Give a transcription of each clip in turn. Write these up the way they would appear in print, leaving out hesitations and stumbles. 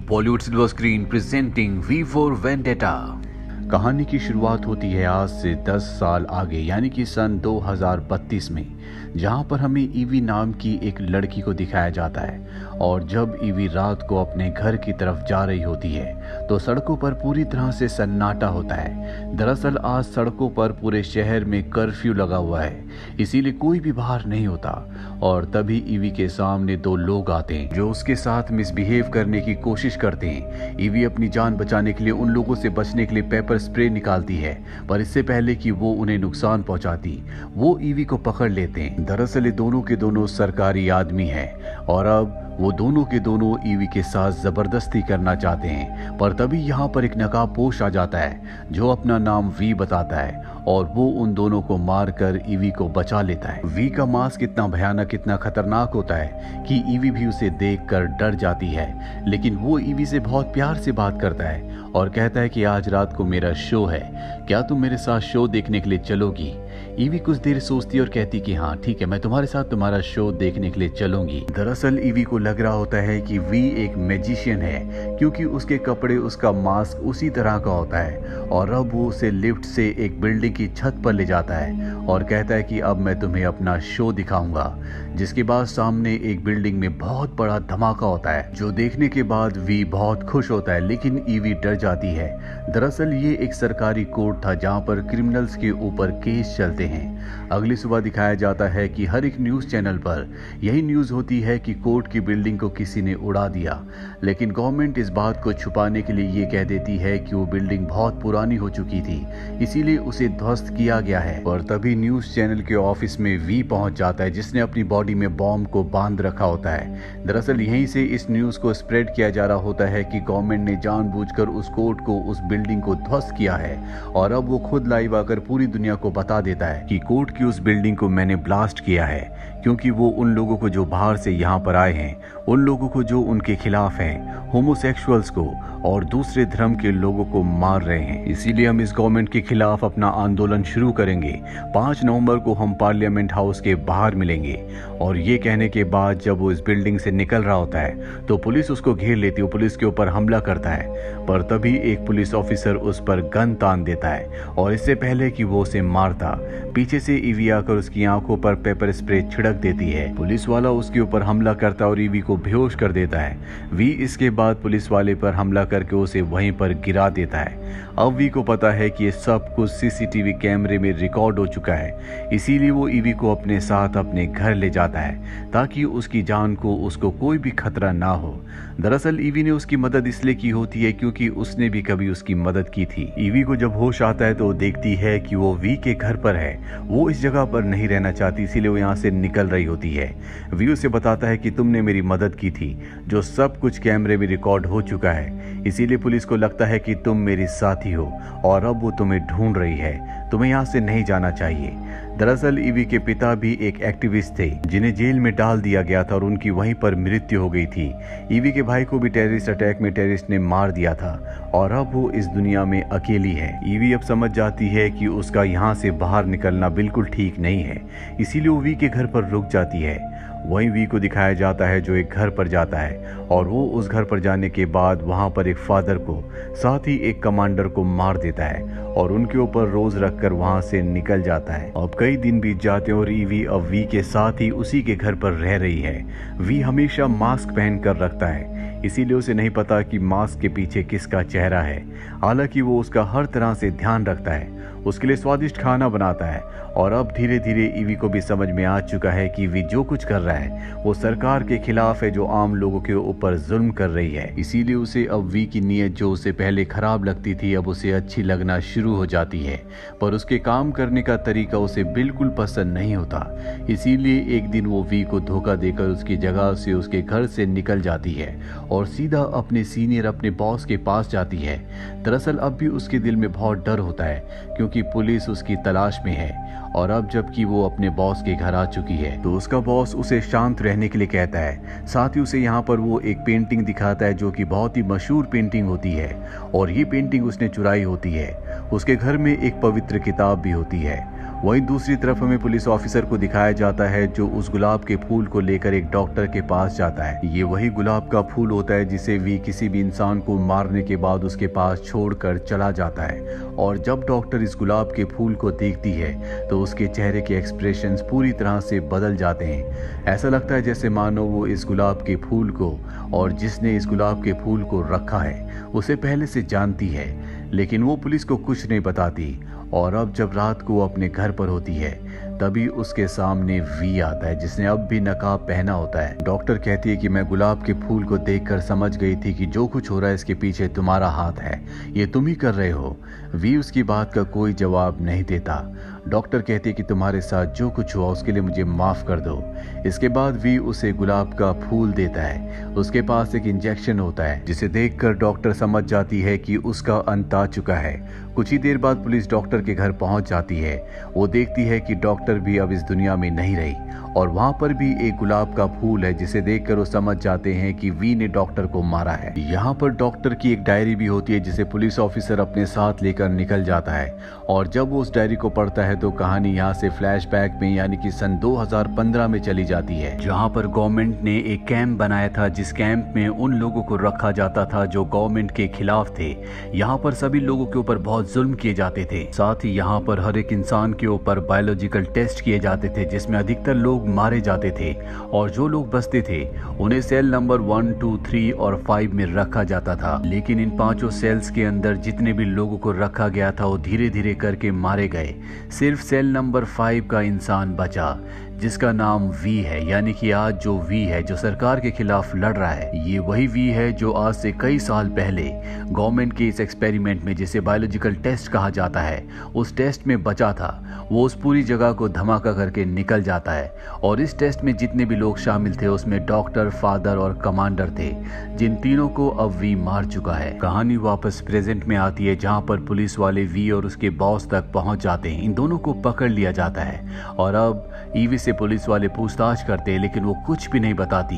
Bollywood silver screen presenting V for Vendetta. कहानी की शुरुआत होती है आज से 10 साल आगे, यानी कि सन 2032 में, जहां पर हमें ईवी नाम की एक लड़की को दिखाया जाता है। और जब ईवी रात को अपने घर की तरफ जा रही होती है तो सड़कों पर पूरी तरह से सन्नाटा होता है। दरअसल आज सड़कों पर पूरे शहर में कर्फ्यू लगा हुआ है, इसीलिए कोई भी बाहर नहीं होता। और तभी ईवी के सामने दो लोग आते हैं जो उसके साथ मिसबिहेव करने की कोशिश करते हैं। ईवी अपनी जान बचाने के लिए उन लोगों से बचने के लिए पेपर स्प्रे निकालती है, पर इससे पहले कि वो उन्हें नुकसान पहुंचाती, वो ईवी को पकड़ लेते हैं। दरअसल ये दोनों के दोनों सरकारी आदमी हैं और अब वो दोनों के दोनों ईवी के साथ जबरदस्ती करना चाहते हैं। पर तभी यहाँ पर एक नकाबपोश आ जाता है जो अपना नाम वी बताता है और वो उन दोनों को मारकर ईवी को बचा लेता है। वी का मास्क इतना भयानक, इतना खतरनाक होता है कि ईवी भी उसे देखकर डर जाती है। लेकिन वो ईवी से बहुत प्यार से बात करता है और कहता है कि आज रात को मेरा शो है, क्या तुम मेरे साथ शो देखने के लिए चलोगी? ईवी कुछ देर सोचती और कहती कि हाँ ठीक है, मैं तुम्हारे साथ तुम्हारा शो देखने के लिए चलूंगी। दरअसल ईवी को लग रहा होता है कि वी एक मैजिशियन है, क्योंकि उसके कपड़े, उसका मास्क उसी तरह का होता है। और अब वो उसे लिफ्ट से एक बिल्डिंग की छत पर ले जाता है और कहता है कि अब मैं तुम्हें अपना शो दिखाऊंगा। जिसके बाद सामने एक बिल्डिंग में बहुत बड़ा धमाका होता है, जो देखने के बाद वी बहुत खुश होता है, लेकिन ईवी डर जाती है। दरअसल ये एक सरकारी कोर्ट था जहाँ पर क्रिमिनल्स के ऊपर केस चलते हैं। अगली सुबह दिखाया जाता है कि हर एक न्यूज चैनल पर यही न्यूज होती है कि कोर्ट की बिल्डिंग को किसी ने उड़ा दिया। लेकिन गवर्नमेंट इस बात को छुपाने के लिए ये कह देती है कि वो बिल्डिंग बहुत पुरानी हो चुकी थी, इसीलिए उसे ध्वस्त किया गया है। और तभी न्यूज चैनल के ऑफिस में वी पहुंच जाता है, जिसने अपनी बॉडी में बॉम्ब को बांध रखा होता है। दरअसल यहीं से इस न्यूज को स्प्रेड किया जा रहा होता है कि गवर्नमेंट ने जानबूझकर उस कोर्ट को, उस बिल्डिंग को ध्वस्त किया है। और अब वो खुद लाइव आकर पूरी दुनिया को बता देता है कि कोर्ट की उस बिल्डिंग को मैंने ब्लास्ट किया है, क्योंकि वो उन लोगों को जो बाहर से यहाँ पर आए हैं, उन लोगों को जो उनके खिलाफ हैं, होमोसेक्सुअल्स को और दूसरे धर्म के लोगों को मार रहे हैं। इसीलिए हम इस गवर्नमेंट के खिलाफ अपना आंदोलन शुरू करेंगे। 5 नवंबर को हम पार्लियामेंट हाउस के बाहर मिलेंगे। और ये कहने के बाद जब वो इस बिल्डिंग से निकल रहा होता है तो पुलिस उसको घेर लेती है, पुलिस के ऊपर हमला करता है। पर तभी एक पुलिस ऑफिसर उस पर गन तान देता है और इससे पहले कि वो उसे मारता, पीछे से ईवी आकर उसकी आंखों पर पेपर स्प्रे छिड़क देती है। पुलिस वाला उसके ऊपर हमला करता है और ईवी को बेहोश कर देता है। वी इसके बाद पुलिस वाले पर हमला करके उसे वहीं पर गिरा देता है। अब वी को पता है कि ये सब कुछ सीसीटीवी कैमरे में रिकॉर्ड हो चुका है, इसीलिए वो ईवी को अपने साथ अपने घर ले जाता है ताकि उसकी जान को, उसको कोई भी खतरा ना हो। दरअसल ईवी ने उसकी मदद इसलिए की होती है क्योंकि उसने भी कभी उसकी मदद की थी। ईवी को जब होश आता है तो वो देखती है कि वो वी के घर पर है। वो इस जगह पर नहीं रहना चाहती, इसीलिए वो यहाँ से निकल रही होती है। वी उसे बताता है कि तुमने मेरी मदद की थी, जो सब कुछ कैमरे में रिकॉर्ड हो चुका है, इसीलिए पुलिस को लगता है कि तुम मेरी साथी हो और अब वो तुम्हें ढूंढ रही है, तुम्हें यहाँ से नहीं जाना चाहिए। दरअसल ईवी के पिता भी एक एक्टिविस्ट थे जिन्हें जेल में डाल दिया गया था और उनकी वहीं पर मृत्यु हो गई थी। ईवी के भाई को भी टेररिस्ट अटैक में टेररिस्ट ने मार दिया था और अब वो इस दुनिया में अकेली है। ईवी अब समझ जाती है कि उसका यहाँ से बाहर निकलना बिल्कुल ठीक नहीं है, इसीलिए वो वी के घर पर रुक जाती है। वहीं वी को दिखाया जाता है जो एक घर पर जाता है और वो उस घर पर जाने के बाद वहां पर एक फादर को, साथ ही एक कमांडर को मार देता है और उनके ऊपर रोज रखकर वहां से निकल जाता है। अब कई दिन बीत जाते हैं और ईवी अब वी के साथ ही उसी के घर पर रह रही है। वी हमेशा मास्क पहन कर रखता है, इसीलिए उसे नहीं पता कि मास्क के पीछे किसका चेहरा है। हालांकि वो उसका हर तरह से ध्यान रखता है, उसके लिए स्वादिष्ट खाना बनाता है। और अब धीरे धीरे ईवी को भी समझ में आ चुका है कि वी जो कुछ कर रहा है वो सरकार के खिलाफ है, जो आम लोगों के ऊपर जुल्म कर रही है। इसीलिए उसे अब वी की नीयत जो उसे पहले खराब लगती थी, अब उसे अच्छी लगना शुरू हो जाती है। पर उसके काम करने का तरीका उसे बिल्कुल पसंद नहीं होता, इसीलिए एक दिन वो वी को धोखा देकर उसकी जगह से, उसके घर से निकल जाती है और सीधा अपने सीनियर, अपने बॉस के पास जाती है। दरअसल अब भी उसके दिल में बहुत डर होता है क्योंकि पुलिस उसकी तलाश में है। और अब जबकि वो अपने बॉस के घर आ चुकी है तो उसका बॉस उसे शांत रहने के लिए कहता है। साथ ही उसे यहाँ पर वो एक पेंटिंग दिखाता है जो कि बहुत ही मशहूर पेंटिंग होती है और ये पेंटिंग उसने चुराई होती है। उसके घर में एक पवित्र किताब भी होती है वहीं दूसरी तरफ हमें पुलिस ऑफिसर को दिखाया जाता है जो उस गुलाब के फूल को लेकर एक डॉक्टर के पास जाता है। ये वही गुलाब का फूल होता है जिसे वी किसी भी इंसान को मारने के बाद उसके पास छोड़कर चला जाता है। और जब डॉक्टर इस गुलाब के फूल को देखती है तो उसके चेहरे के एक्सप्रेशंस पूरी तरह से बदल जाते हैं। ऐसा लगता है जैसे मानो वो इस गुलाब के फूल को और जिसने इस गुलाब के फूल को रखा है उसे पहले से जानती है, लेकिन वो पुलिस को कुछ नहीं बताती। और अब जब रात को वो अपने घर पर होती है तभी उसके सामने वी आता है जिसने अब भी नकाब पहना होता है। डॉक्टर कहती है कि मैं गुलाब के फूल को देखकर समझ गई थी कि जो कुछ हो रहा है इसके पीछे तुम्हारा हाथ है, ये तुम ही कर रहे हो। वी उसकी बात का कोई जवाब नहीं देता। डॉक्टर कहती है कि तुम्हारे साथ जो कुछ हुआ उसके लिए मुझे माफ कर दो। इसके बाद वी उसे गुलाब का फूल देता है। उसके पास एक इंजेक्शन होता है जिसे देखकर डॉक्टर समझ जाती है कि उसका अंत आ चुका है। कुछ ही देर बाद पुलिस डॉक्टर के घर पहुंच जाती है। वो देखती है कि डॉक्टर भी अब इस दुनिया में नहीं रही और वहां पर भी एक गुलाब का फूल है जिसे देखकर वो समझ जाते हैं कि वी ने डॉक्टर को मारा है। यहाँ पर डॉक्टर की एक डायरी भी होती है जिसे पुलिस ऑफिसर अपने साथ लेकर निकल जाता है और जब वो उस डायरी को पढ़ता है तो कहानी यहाँ से फ्लैशबैक में यानी कि सन 2015 में चली जाती है, जहाँ पर गवर्नमेंट ने एक कैंप बनाया था जिस कैंप में उन लोगों को रखा जाता था जो गवर्नमेंट के खिलाफ थे। यहाँ पर सभी लोगों के ऊपर बहुत जुल्म किए जाते थे। साथ ही यहाँ पर हर एक इंसान के ऊपर बायोलॉजिकल टेस्ट किए जाते थे जिसमें अधिकतर लोग मारे जाते थे और जो लोग बचते थे उन्हें सेल नंबर 1, 2, 3 और 5 में रखा जाता था। लेकिन इन पांचों सेल्स के अंदर जितने भी लोगों को रखा गया था वो धीरे धीरे करके मारे गए। सिर्फ सेल नंबर 5 का इंसान बचा जिसका नाम वी है, यानी कि आज जो वी है जो सरकार के खिलाफ लड़ रहा है ये वही वी है जो आज से कई साल पहले गवर्नमेंट के इस एक्सपेरिमेंट में जिसे बायोलॉजिकल टेस्ट कहा जाता है उस टेस्ट में बचा था। वो उस पूरी जगह को धमाका करके निकल जाता है और इस टेस्ट में जितने भी लोग शामिल थे उसमें डॉक्टर, फादर और कमांडर थे जिन तीनों को अब वी मार चुका है। कहानी वापस प्रेजेंट में आती है जहाँ पर पुलिस वाले वी और उसके बॉस तक पहुंच जाते हैं। इन दोनों को पकड़ लिया जाता है और अब ईवी से पुलिस वाले पूछताछ करते हैं लेकिन वो कुछ भी नहीं बताती।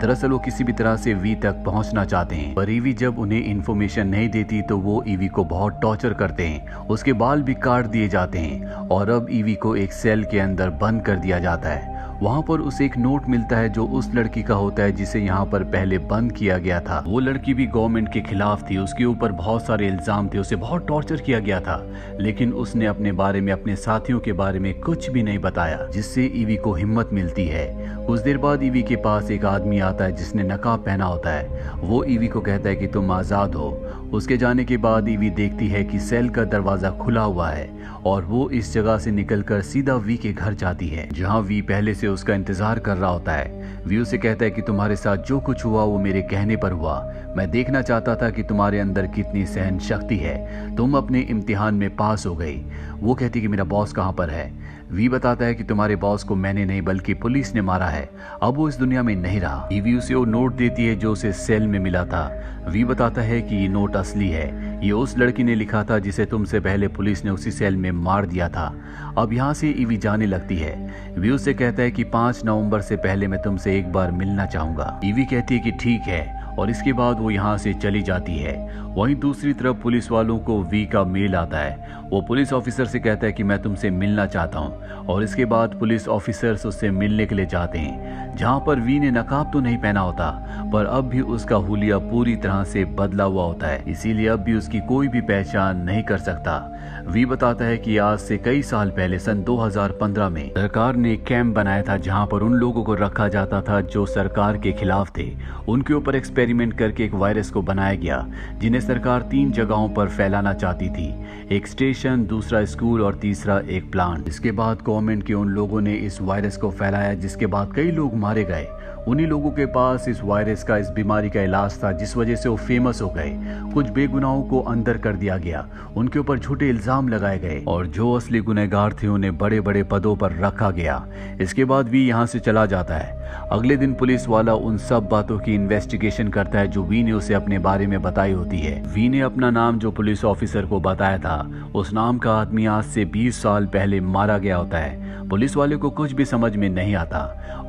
दरअसल वो किसी भी तरह से वी तक पहुंचना चाहते हैं पर ईवी जब उन्हें इन्फॉर्मेशन नहीं देती तो वो ईवी को बहुत टॉर्चर करते हैं। उसके बाल भी काट दिए जाते हैं और अब ईवी को एक सेल के अंदर बंद कर दिया जाता है। वहाँ पर उसे एक नोट मिलता है जो उस लड़की का होता है जिसे यहाँ पर पहले बंद किया गया था। वो लड़की भी गवर्नमेंट के खिलाफ थी, उसके ऊपर बहुत सारे इल्जाम थे, उसे बहुत टॉर्चर किया गया था लेकिन उसने अपने बारे में, अपने साथियों के बारे में कुछ भी नहीं बताया जिससे ईवी को हिम्मत मिलती है। कुछ देर बाद ईवी के पास एक आदमी आता है जिसने नकाब पहना होता है। वो ईवी को कहता है कि तुम आजाद हो। उसके जाने के बाद ईवी देखती है कि सेल का दरवाजा खुला हुआ है और वो इस जगह से निकलकर सीधा वी के घर जाती है जहाँ वी पहले से उसका इंतजार कर रहा होता है। वी उसे कहता है कि तुम्हारे साथ जो कुछ हुआ वो मेरे कहने पर हुआ। मैं देखना चाहता था कि तुम्हारे अंदर कितनी सहन शक्ति है। तुम अपने इम्तिहान में पास हो गई। वो कहती कि मेरा बॉस कहाँ पर है। वी बताता है कि तुम्हारे बॉस को मैंने नहीं बल्कि पुलिस ने मारा है, अब वो इस दुनिया में नहीं रहा। ईवी उसे वो नोट देती है जो उसे सेल में मिला था। वी बताता है कि ये नोट असली है, ये उस लड़की ने लिखा था जिसे तुमसे पहले पुलिस ने उसी सेल में मार दिया था। अब यहाँ से ईवी जाने लगती है। वी उसे कहता है कि 5 नवंबर से पहले मैं तुमसे एक बार मिलना चाहूंगा। ईवी कहती है कि ठीक है और इसके बाद वो यहाँ से चली जाती है। वहीं दूसरी तरफ पुलिस वालों को वी का मेल आता है। वो पुलिस ऑफिसर से कहता है कि मैं तुमसे मिलना चाहता हूँ और इसके बाद पुलिस ऑफिसर्स उससे मिलने के लिए जाते हैं जहाँ पर वी ने नकाब तो नहीं पहना होता पर अब भी उसका हुलिया पूरी तरह से बदला हुआ होता है, इसीलिए अब भी उसकी कोई भी पहचान नहीं कर सकता। वी बताता है कि आज से कई साल पहले सन 2015 में सरकार ने एक कैंप बनाया था जहाँ पर उन लोगों को रखा जाता था जो सरकार के खिलाफ थे। उनके ऊपर एक्सपेरिमेंट करके एक वायरस को बनाया गया जिन्हें सरकार 3 जगहों पर फैलाना चाहती थी, एक स्टेशन, दूसरा स्कूल और तीसरा एक प्लांट। इसके बाद गवर्नमेंट के उन लोगों ने इस वायरस को फैलाया जिसके बाद कई लोग मारे गए। उन्हीं लोगों के पास इस वायरस का, इस बीमारी का इलाज था जिस वजह से वो फेमस हो गए। कुछ बेगुनाहों को अंदर कर दिया गया, उनके ऊपर झूठे इल्जाम लगाए गए और जो असली गुनहगार थे उन्हें बड़े बड़े पदों पर रखा गया। इसके बाद भी यहाँ से चला जाता है अगले दिन पुलिस वाला उन सब बातों की इन्वेस्टिगेशन करता है जो वी ने उसे अपने बारे में बताई होती है। वी ने अपना नाम जो पुलिस ऑफिसर को बताया था, उस नाम का आदमी आज से 20 साल पहले मारा गया होता है। पुलिस वाले को कुछ भी समझ में नहीं आता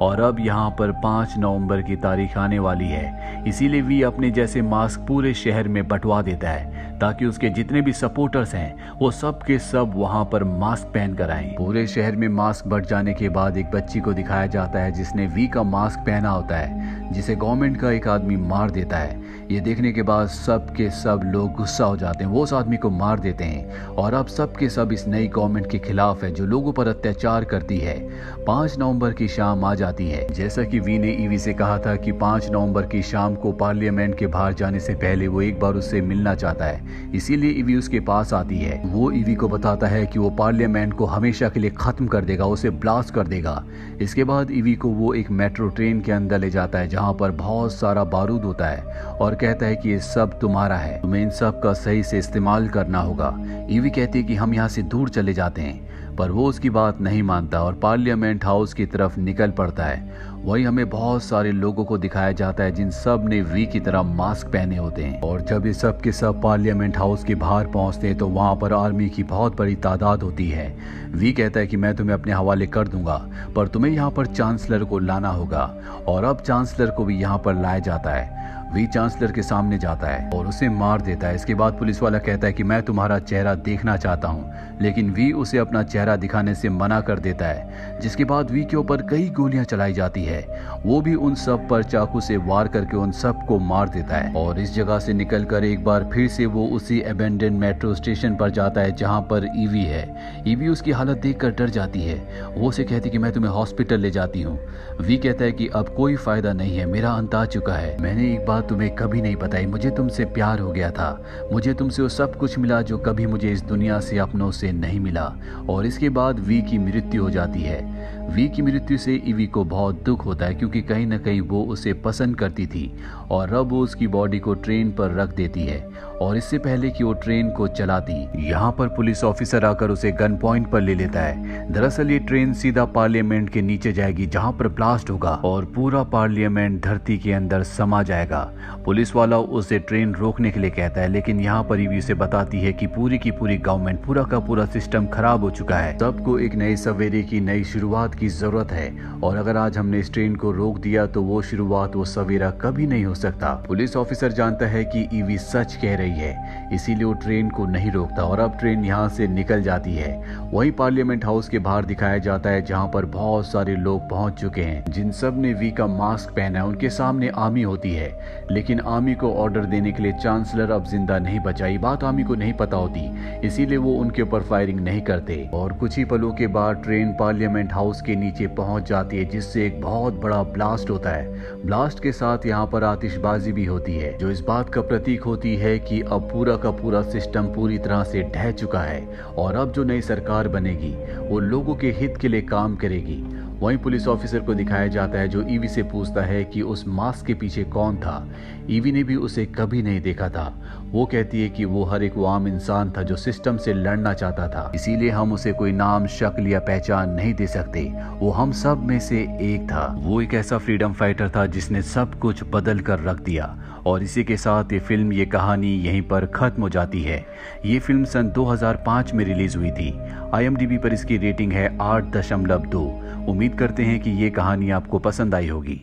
और अब यहाँ पर 5 नवंबर की तारीख आने वाली है, इसीलिए वी अपने जैसे मास्क पूरे शहर में बंटवा देता है ताकि उसके जितने भी सपोर्टर्स हैं वो सब के सब वहाँ पर मास्क पहन कर आए। पूरे शहर में मास्क बंट जाने के बाद एक बच्ची को दिखाया जाता है जिसने वी का मास्क पहना होता है, जिसे गवर्नमेंट का एक आदमी मार देता है। ये देखने के बाद सब के सब लोग गुस्सा हो जाते हैं, वो उस आदमी को मार देते हैं और अब सब के सब इस नई गवर्नमेंट के खिलाफ है जो लोगों पर अत्याचार करती है। 5 नवंबर की शाम आ जाती है। जैसा कि वी ने ईवी से कहा था कि 5 नवंबर की शाम को पार्लियामेंट के बाहर जाने से पहले वो एक बार उससे मिलना चाहता है, इसीलिए ईवी उसके पास आती है। वो ईवी को बताता है कि वो पार्लियामेंट को हमेशा के लिए खत्म कर देगा, उसे ब्लास्ट कर देगा। इसके बाद ईवी को वो एक मेट्रो ट्रेन के अंदर ले जाता है जहाँ पर बहुत सारा बारूद होता है और कहता है कि ये सब तुम्हारा है, तुम्हें इन सब का सही से इस्तेमाल करना होगा। ईवी कहती है कि हम यहाँ से दूर चले जाते हैं, पर वो उसकी बात नहीं मानता और पार्लियामेंट हाउस की तरफ निकल पड़ता है। वही हमें बहुत सारे लोगों को दिखाया जाता है जिन सब ने वी की तरह मास्क पहने होते हैं और जब ये सब के सब पार्लियामेंट हाउस के बाहर पहुंचते हैं तो वहां पर आर्मी की बहुत बड़ी तादाद होती है। वी कहता है कि मैं तुम्हें अपने हवाले कर दूंगा, पर तुम्हें यहाँ पर चांसलर को लाना होगा और अब चांसलर को भी यहाँ पर लाया जाता है। वी चांसलर के सामने जाता है और उसे मार देता है। इसके बाद पुलिस वाला कहता है कि मैं तुम्हारा चेहरा देखना चाहता हूँ, लेकिन वी उसे अपना चेहरा दिखाने से मना कर देता है, जिसके बाद वी के ऊपर कई गोलियां चलाई जाती है। वो भी उन सब पर चाकू से वार करके उन सब को मार देता है और इस जगह से निकलकर एक बार फिर से वो उसी अबेंडन मेट्रो स्टेशन पर जाता है जहाँ पर ईवी है। ईवी उसकी हालत देखकर डर जाती है। वो उसे कहती कि मैं तुम्हें हॉस्पिटल ले जाती हूँ। वी कहता है कि अब कोई फायदा नहीं है, मेरा अंत आ चुका है। मैंने एक बात तुम्हें कभी नहीं बताई, मुझे तुमसे प्यार हो गया था। मुझे तुमसे वो सब कुछ मिला जो कभी मुझे इस दुनिया से अपनों से नहीं मिला। और इसके बाद वी की मृत्यु हो जाती है। वी की मृत्यु से ईवी को बहुत दुख होता है क्योंकि कहीं ना कहीं वो उसे पसंद करती थी और अब वो उसकी बॉडी को ट्रेन पर रख देती है और इससे पहले कि वो ट्रेन को चलाती, यहाँ पर पुलिस ऑफिसर आकर उसे गन पॉइंट पर ले लेता है। दरअसल ये ट्रेन सीधा पार्लियामेंट के नीचे जाएगी जहाँ पर ब्लास्ट होगा और पूरा पार्लियामेंट धरती के अंदर समा जाएगा। पुलिस वाला उसे ट्रेन रोकने के लिए कहता है, लेकिन यहाँ पर ईवी उसे बताती है कि पूरी की पूरी गवर्नमेंट, पूरा का पूरा सिस्टम खराब हो चुका है। सबको एक नए सवेरे की नई शुरुआत की जरूरत है और अगर आज हमने इस ट्रेन को रोक दिया तो वो शुरुआत, वो सवेरा कभी नहीं हो सकता। पुलिस ऑफिसर जानता है कि ईवी सच कह रही है, इसीलिए वो ट्रेन को नहीं रोकता और अब ट्रेन यहाँ से निकल जाती है। वहीं पार्लियामेंट हाउस के बाहर दिखाया जाता है जहाँ पर बहुत सारे लोग पहुंच चुके हैं जिन सब ने वी का मास्क पहना है। उनके सामने आर्मी होती है, लेकिन आर्मी को ऑर्डर देने के लिए चांसलर अब जिंदा नहीं बचा। ये बात आर्मी को नहीं पता होती, इसीलिए वो उनके ऊपर फायरिंग नहीं करते और कुछ ही पलों के बाद ट्रेन पार्लियामेंट हाउस के नीचे पहुंच जाती है जिससे एक बहुत बड़ा ब्लास्ट होता है। ब्लास्ट के साथ यहाँ पर आतिशबाजी भी होती है जो इस बात का प्रतीक होती है कि अब पूरा का पूरा सिस्टम पूरी तरह से ढह चुका है और अब जो नई सरकार बनेगी वो लोगों के हित के लिए काम करेगी। वहीं पुलिस ऑफिसर को दिखाया जाता है जो ईवी से पूछता है कि उस मास्क के पीछे कौन था। ईवी ने भी उसे कभी नहीं देखा था। वो कहती है कि वो हर एक वो आम इंसान था जो सिस्टम से लड़ना चाहता था, इसीलिए हम उसे कोई नाम, शक्ल या पहचान नहीं दे सकते। वो हम सब में से एक था। वो एक ऐसा फ्रीडम फाइटर था जिसने सब कुछ बदल कर रख दिया। और इसी के साथ ये फिल्म, ये कहानी यहीं पर खत्म हो जाती है। ये फिल्म सन 2005 में रिलीज हुई थी। IMDb पर इसकी रेटिंग है 8.2। उम्मीद करते हैं कि ये कहानी आपको पसंद आई होगी।